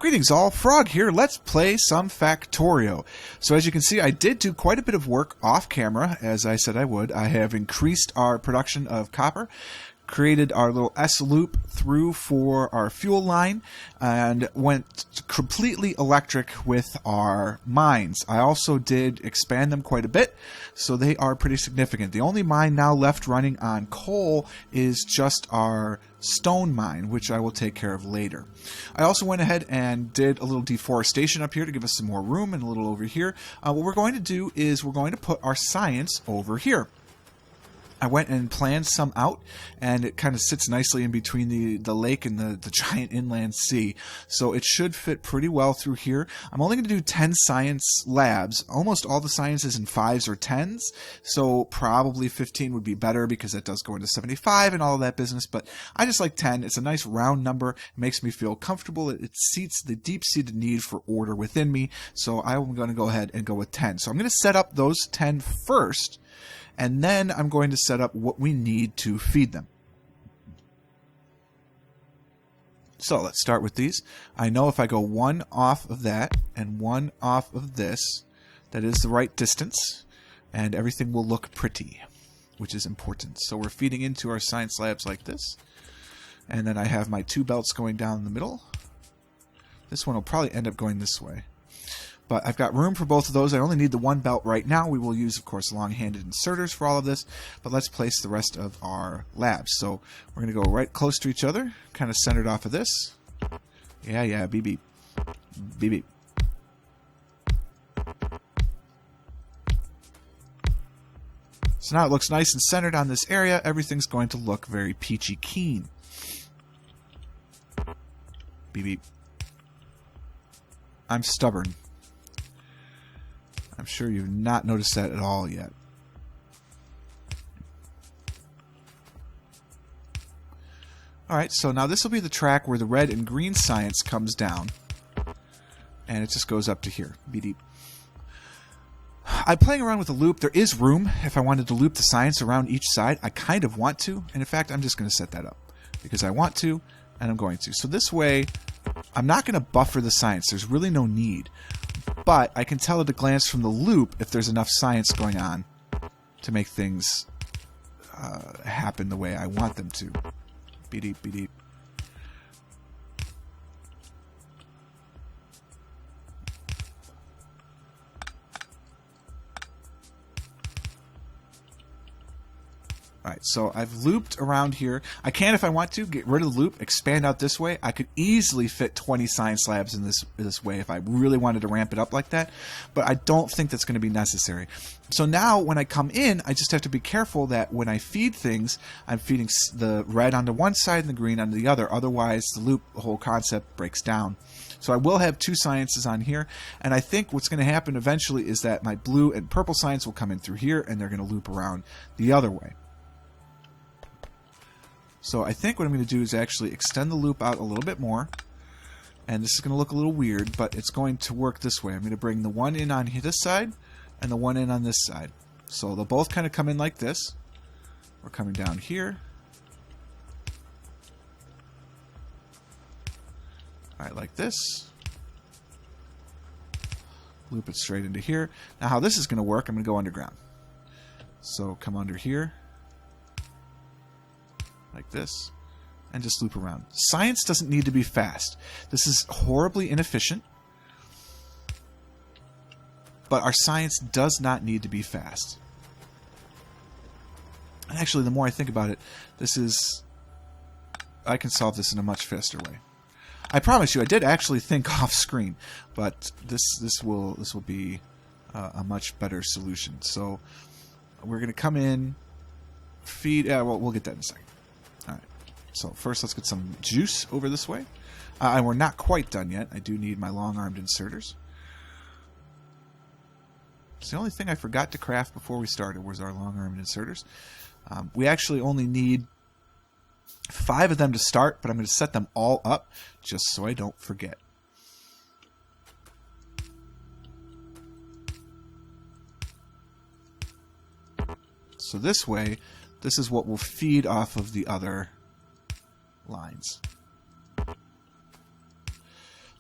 Greetings all, Frog here. Let's play some Factorio. So as you can see, I did do quite a bit of work off camera, as I said I would. I have increased our production of copper, created our little S loop through for our fuel line, and went completely electric with our mines. I also did expand them quite a bit, so they are pretty significant. The only mine now left running on coal is just our stone mine, which I will take care of later. I also went ahead and did a little deforestation up here to give us some more room, and a little over here. What we're going to do is we're going to put our science over here. I went and planned some out, and it kind of sits nicely in between the lake and the giant inland sea. So it should fit pretty well through here. I'm only going to do 10 science labs. Almost all the science is in 5s or 10s, so probably 15 would be better because that does go into 75 and all of that business, but I just like 10. It's a nice round number. It makes me feel comfortable. It seats the deep-seated need for order within me, so I'm going to go ahead and go with 10. So I'm going to set up those 10 first, and then I'm going to set up what we need to feed them. So let's start with these. I know if I go one off of that and one off of this, that is the right distance, and everything will look pretty, which is important. So we're feeding into our science labs like this, and then I have my 2 belts going down in the middle. This one will probably end up going this way. But I've got room for both of those. I only need the 1 belt right now. We will use, of course, long-handed inserters for all of this. But let's place the rest of our labs. So we're going to go right close to each other, kind of centered off of this. Yeah, beep, beep. Beep, beep. So now it looks nice and centered on this area. Everything's going to look very peachy keen. Beep, beep. I'm stubborn. I'm sure you've not noticed that at all yet. Alright, so now this will be the track where the red and green science comes down. And it just goes up to here. Beep. I'm playing around with a loop. There is room if I wanted to loop the science around each side. I kind of want to. And in fact, I'm just going to set that up. Because I want to, and I'm going to. So this way, I'm not going to buffer the science. There's really no need. But I can tell at a glance from the loop if there's enough science going on to make things happen the way I want them to. Beep, beep, beep. Alright, so I've looped around here. I can, if I want to, get rid of the loop, expand out this way. I could easily fit 20 science labs in this way if I really wanted to ramp it up like that, but I don't think that's going to be necessary. So now when I come in, I just have to be careful that when I feed things, I'm feeding the red onto one side and the green onto the other. Otherwise, the whole concept breaks down. So I will have 2 sciences on here, and I think what's going to happen eventually is that my blue and purple science will come in through here, and they're going to loop around the other way. So I think what I'm going to do is actually extend the loop out a little bit more. And this is going to look a little weird, but it's going to work this way. I'm going to bring the one in on this side and the one in on this side. So they'll both kind of come in like this. We're coming down here. Alright, like this. Loop it straight into here. Now how this is going to work, I'm going to go underground. So come under here. Like this, and just loop around. Science doesn't need to be fast. This is horribly inefficient, but our science does not need to be fast. And actually, the more I think about it, I can solve this in a much faster way. I promise you, I did actually think off screen, but this will be a much better solution. So we're going to come in, feed. Well, we'll get that in a second. Alright, so first let's get some juice over this way. And we're not quite done yet. I do need my long-armed inserters. It's the only thing I forgot to craft before we started was our long-armed inserters. We actually only need 5 of them to start, but I'm going to set them all up just so I don't forget. So this way, this is what will feed off of the other lines.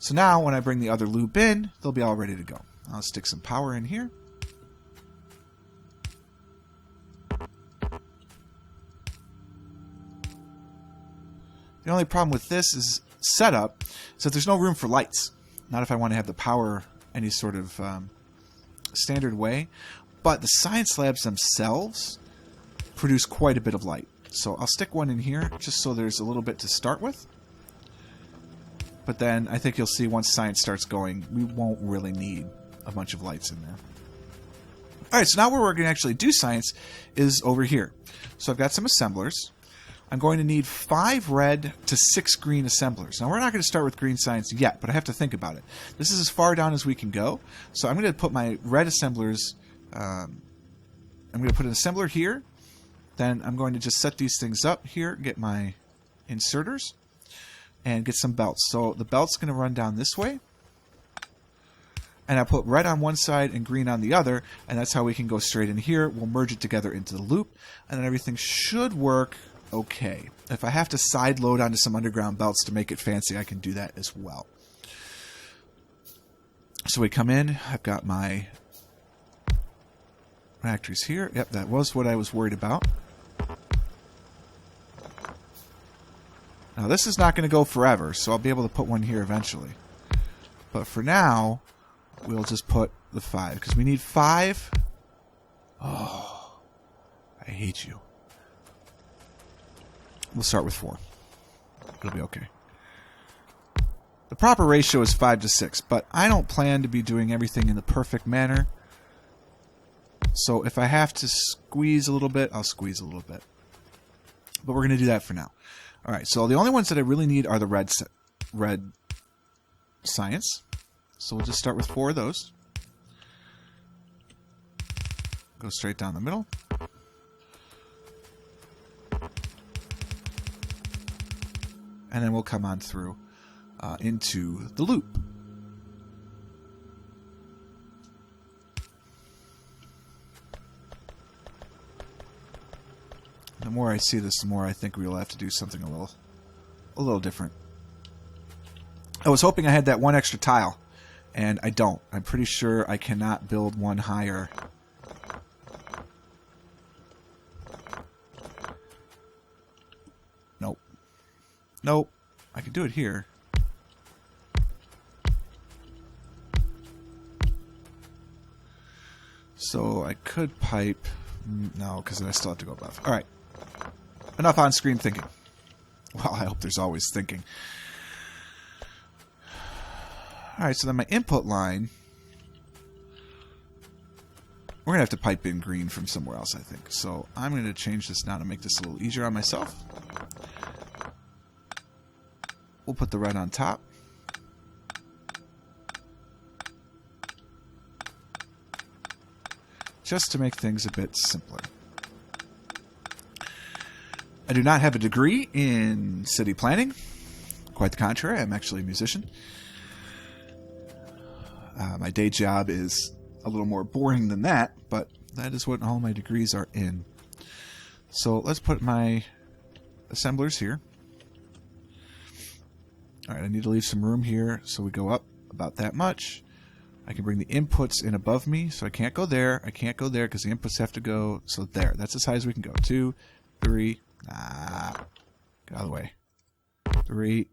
So now when I bring the other loop in, they'll be all ready to go. I'll stick some power in here. The only problem with this is setup, so there's no room for lights. Not if I want to have the power any sort of standard way. But the science labs themselves produce quite a bit of light. So I'll stick one in here just so there's a little bit to start with. But then I think you'll see once science starts going, we won't really need a bunch of lights in there. Alright, so now where we're going to actually do science is over here. So I've got some assemblers. I'm going to need 5 red to 6 green assemblers. Now we're not going to start with green science yet, but I have to think about it. This is as far down as we can go. So I'm going to put my red assemblers, I'm going to put an assembler here. Then I'm going to just set these things up here, get my inserters, and get some belts. So the belt's going to run down this way. And I put red on one side and green on the other, and that's how we can go straight in here. We'll merge it together into the loop, and then everything should work okay. If I have to side load onto some underground belts to make it fancy, I can do that as well. So we come in, I've got my reactors here. Yep, that was what I was worried about. Now this is not going to go forever, so I'll be able to put one here eventually. But for now, we'll just put the 5, because we need 5. Oh, I hate you. We'll start with 4. It'll be okay. The proper ratio is 5 to 6, but I don't plan to be doing everything in the perfect manner. So if I have to squeeze a little bit, I'll squeeze a little bit. But we're going to do that for now. Alright, so the only ones that I really need are the red science. So we'll just start with 4 of those. Go straight down the middle. And then we'll come on through into the loop. The more I see this, the more I think we'll have to do something a little different. I was hoping I had that one extra tile, and I don't. I'm pretty sure I cannot build one higher. Nope. Nope. I can do it here. So I could pipe. No, because then I still have to go above. Alright. Enough on-screen thinking. Well, I hope there's always thinking. Alright, so then my input line. We're going to have to pipe in green from somewhere else, I think. So I'm going to change this now to make this a little easier on myself. We'll put the red on top. Just to make things a bit simpler. I do not have a degree in city planning. Quite the contrary, I'm actually a musician. My day job is a little more boring than that, but that is what all my degrees are in. So let's put my assemblers here. Alright, I need to leave some room here, so we go up about that much. I can bring the inputs in above me, so I can't go there. I can't go there because the inputs have to go. So there, that's as high as we can go. 2, 3, get out of the way. 3,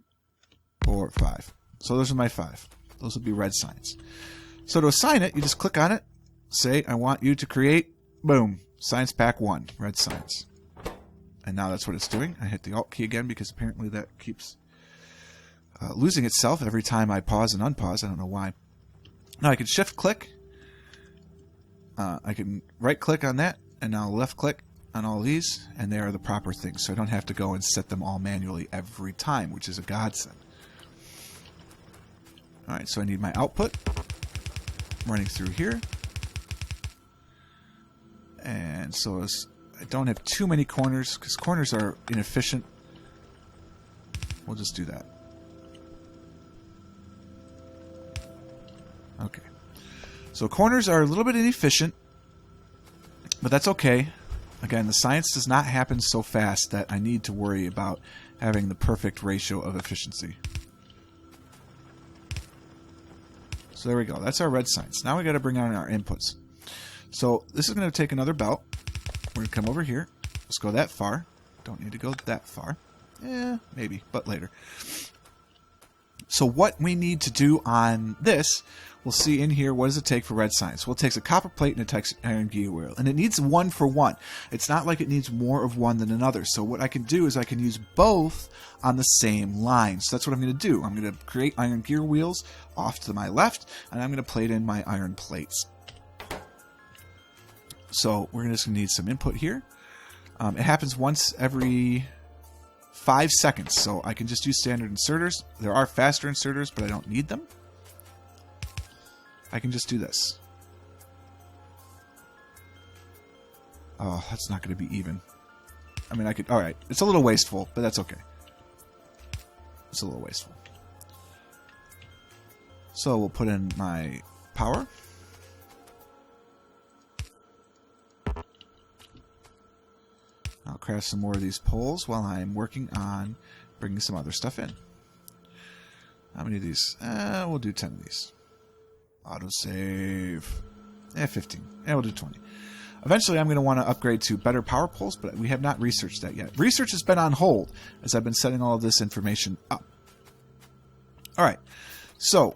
4, 5. So those are my 5. Those will be red signs. So to assign it, you just click on it. Say, I want you to create, boom, science pack 1, red science. And now that's what it's doing. I hit the Alt key again because apparently that keeps losing itself every time I pause and unpause. I don't know why. Now I can shift click. I can right click on that, and now left click on all these, and they are the proper things. So I don't have to go and set them all manually every time, which is a godsend. Alright, so I need my output running through here. And so I don't have too many corners, because corners are inefficient. We'll just do that. Okay. So corners are a little bit inefficient, but that's okay. Again, the science does not happen so fast that I need to worry about having the perfect ratio of efficiency. So there we go. That's our red signs. Now we got to bring on our inputs. So this is going to take another belt. We're going to come over here. Let's go that far. Don't need to go that far. Maybe, but later. So what we need to do on this, we'll see in here, what does it take for red signs? Well, it takes a copper plate and it takes an iron gear wheel. And it needs 1 for 1. It's not like it needs more of one than another. So what I can do is I can use both on the same line. So that's what I'm going to do. I'm going to create iron gear wheels off to my left, and I'm going to plate in my iron plates. So we're just going to need some input here. It happens once every 5 seconds, so I can just use standard inserters. There are faster inserters, but I don't need them. I can just do this. Oh, that's not going to be even. I mean, I could... Alright, it's a little wasteful, but that's okay. It's a little wasteful. So we'll put in my power. I'll craft some more of these poles while I'm working on bringing some other stuff in. How many of these? We'll do 10 of these. Autosave. 15. We'll do 20. Eventually, I'm going to want to upgrade to better power poles, but we have not researched that yet. Research has been on hold as I've been setting all of this information up. Alright, so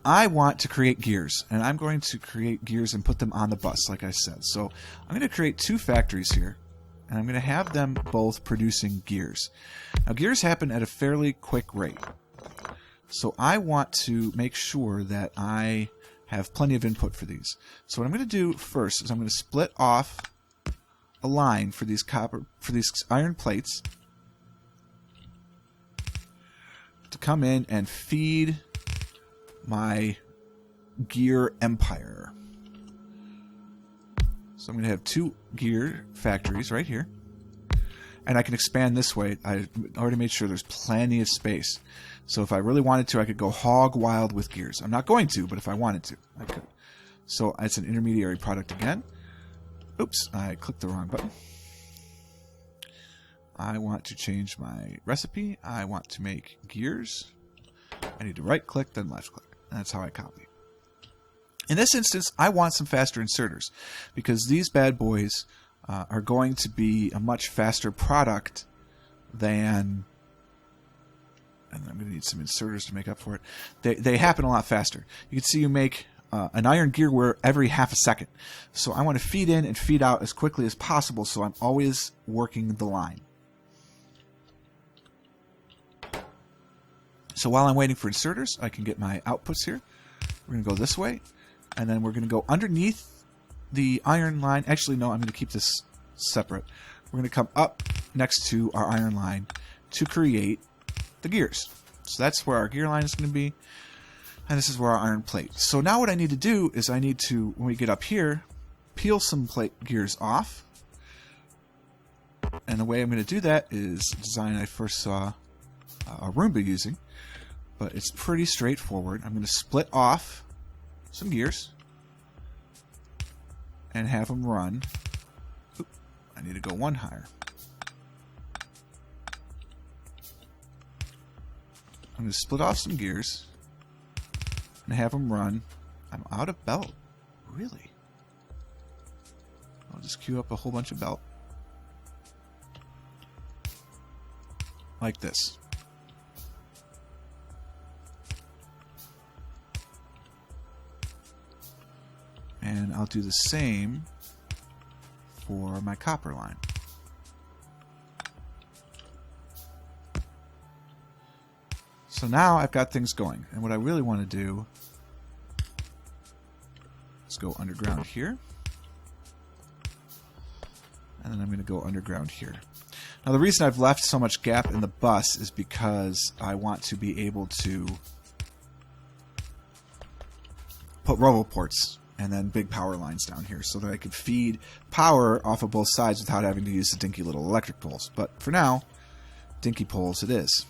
I want to create gears, and I'm going to create gears and put them on the bus, like I said. So I'm going to create 2 factories here. And I'm going to have them both producing gears. Now, gears happen at a fairly quick rate. So I want to make sure that I have plenty of input for these. So what I'm going to do first is I'm going to split off a line for these iron plates to come in and feed my gear empire. So I'm going to have 2 gear factories right here. And I can expand this way. I already made sure there's plenty of space. So if I really wanted to, I could go hog wild with gears. I'm not going to, but if I wanted to, I could. So it's an intermediary product again. Oops, I clicked the wrong button. I want to change my recipe. I want to make gears. I need to right click, then left click. And that's how I copy. In this instance, I want some faster inserters because these bad boys are going to be a much faster product than... And I'm going to need some inserters to make up for it. They happen a lot faster. You can see you make an iron gear wheel every half a second. So I want to feed in and feed out as quickly as possible so I'm always working the line. So while I'm waiting for inserters, I can get my outputs here. We're going to go this way. And then we're going to go underneath the iron line. Actually, no, I'm going to keep this separate. We're going to come up next to our iron line to create the gears. So that's where our gear line is going to be. And this is where our iron plate. So now what I need to do is I need to, when we get up here, peel some plate gears off. And the way I'm going to do that is a design I first saw a Roomba using. But it's pretty straightforward. I'm going to split off some gears and have them run. Oop, I need to go 1 higher. I'm going to split off some gears and have them run. I'm out of belt. Really? I'll just queue up a whole bunch of belt. Like this. And I'll do the same for my copper line. So now I've got things going. And what I really want to do is go underground here. And then I'm going to go underground here. Now the reason I've left so much gap in the bus is because I want to be able to put roboports and then big power lines down here so that I could feed power off of both sides without having to use the dinky little electric poles. But for now, dinky poles it is.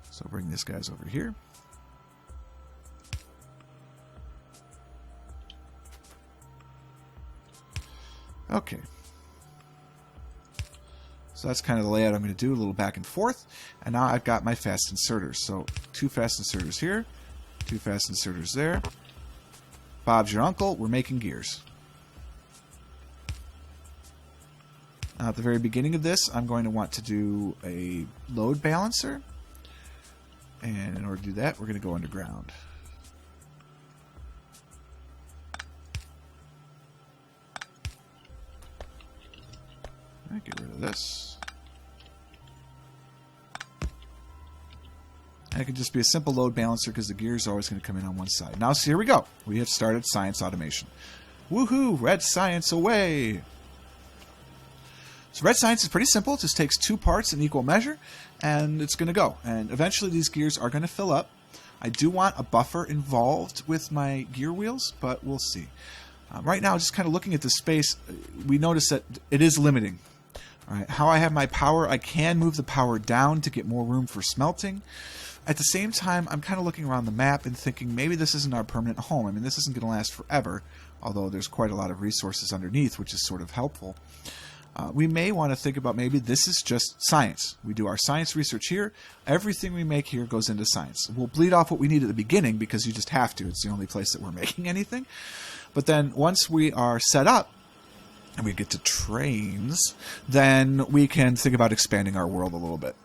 So bring these guys over here. Okay. So that's kind of the layout I'm going to do, a little back and forth. And now I've got my fast inserters. So 2 fast inserters here, 2 fast inserters there. Bob's your uncle, we're making gears. Now at the very beginning of this, I'm going to want to do a load balancer. And in order to do that, we're going to go underground. Get rid of this. And it can just be a simple load balancer because the gears are always going to come in on one side. Now, so here we go. We have started science automation. Woohoo! Red science away! So red science is pretty simple. It just takes 2 parts in equal measure, and it's going to go. And eventually these gears are going to fill up. I do want a buffer involved with my gear wheels, but we'll see. Right now, just kind of looking at the space, we notice that it is limiting. All right, how I have my power, I can move the power down to get more room for smelting. At the same time, I'm kind of looking around the map and thinking maybe this isn't our permanent home. I mean, this isn't going to last forever, although there's quite a lot of resources underneath, which is sort of helpful. We may want to think about maybe this is just science. We do our science research here. Everything we make here goes into science. We'll bleed off what we need at the beginning because you just have to. It's the only place that we're making anything. But then once we are set up, and we get to trains, then we can think about expanding our world a little bit.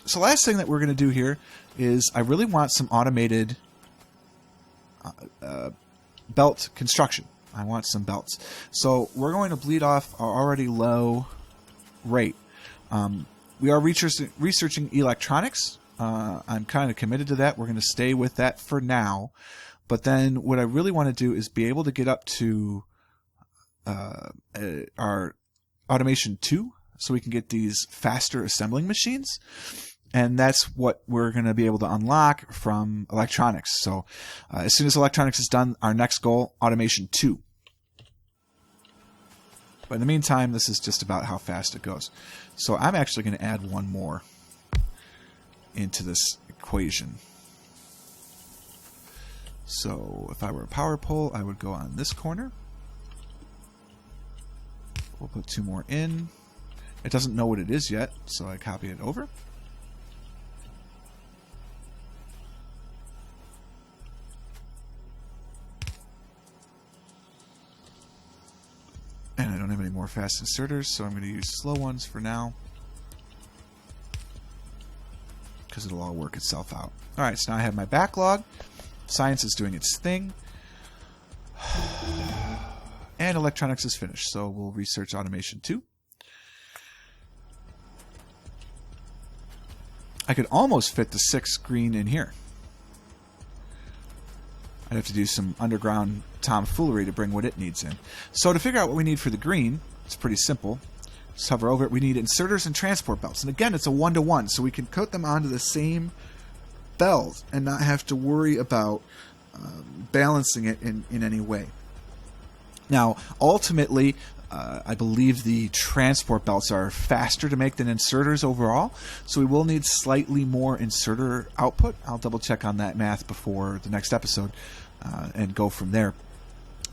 So last thing that we're going to do here is I really want some automated belt construction. I want some belts. So we're going to bleed off our already low rate. We are researching electronics. I'm kind of committed to that. We're going to stay with that for now. But then what I really want to do is be able to get up to our automation 2 so we can get these faster assembling machines. And that's what we're going to be able to unlock from electronics. So as soon as electronics is done, our next goal, automation 2. But in the meantime, this is just about how fast it goes. So I'm actually going to add one more into this equation. So if I were a power pole, I would go on this corner. We'll put 2 more in. It doesn't know what it is yet, so I copy it over. And I don't have any more fast inserters, so I'm going to use slow ones for now. Because it'll all work itself out. Alright, so now I have my backlog. Science is doing its thing. And electronics is finished, so we'll research automation 2. I could almost fit the 6 green in here. I'd have to do some underground tomfoolery to bring what it needs in. So to figure out what we need for the green, it's pretty simple. Just hover over it. We need inserters and transport belts. And again, it's a 1-to-1, so we can coat them onto the same belt and not have to worry about balancing it in any way. Now, ultimately, I believe the transport belts are faster to make than inserters overall, so we will need slightly more inserter output. I'll double check on that math before the next episode and go from there.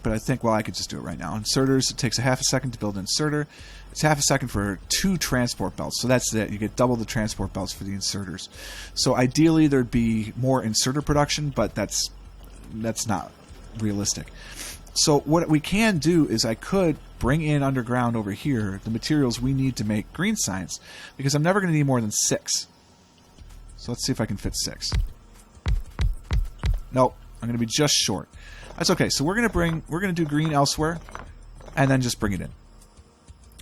But I think, well, I could just do it right now. Inserters, it takes a half a second to build an inserter. It's half a second for 2 transport belts, so that's it. You get double the transport belts for the inserters. So ideally, there'd be more inserter production, but that's not realistic. So what we can do is I could bring in underground over here the materials we need to make green science, because I'm never going to need more than 6. So let's see if I can fit 6. Nope, I'm going to be just short. That's okay. So we're going to do green elsewhere, and then just bring it in.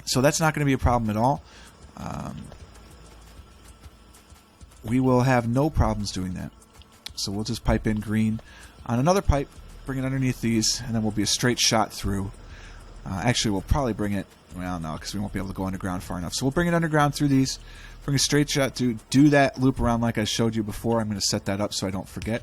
So that's not going to be a problem at all. We will have no problems doing that. So we'll just pipe in green on another pipe, bring it underneath these, and then we'll be a straight shot through. Actually, we'll probably bring it, well, no, because we won't be able to go underground far enough. So we'll bring it underground through these, bring a straight shot through, do that loop around like I showed you before. I'm going to set that up so I don't forget.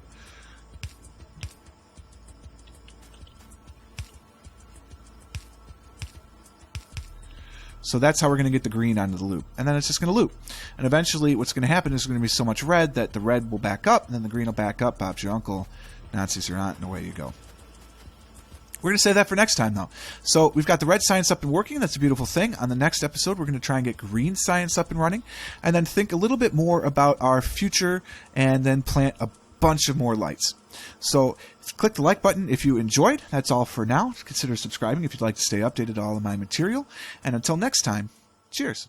So that's how we're going to get the green onto the loop. And then it's just going to loop. And eventually what's going to happen is there's going to be so much red that the red will back up, and then the green will back up. Bob's your uncle, Nazis are not, and away you go. We're going to save that for next time, though. So we've got the red science up and working. That's a beautiful thing. On the next episode, we're going to try and get green science up and running, and then think a little bit more about our future, and then plant a bunch of more lights. So click the like button if you enjoyed. That's all for now. Consider subscribing if you'd like to stay updated on all of my material. And until next time, cheers.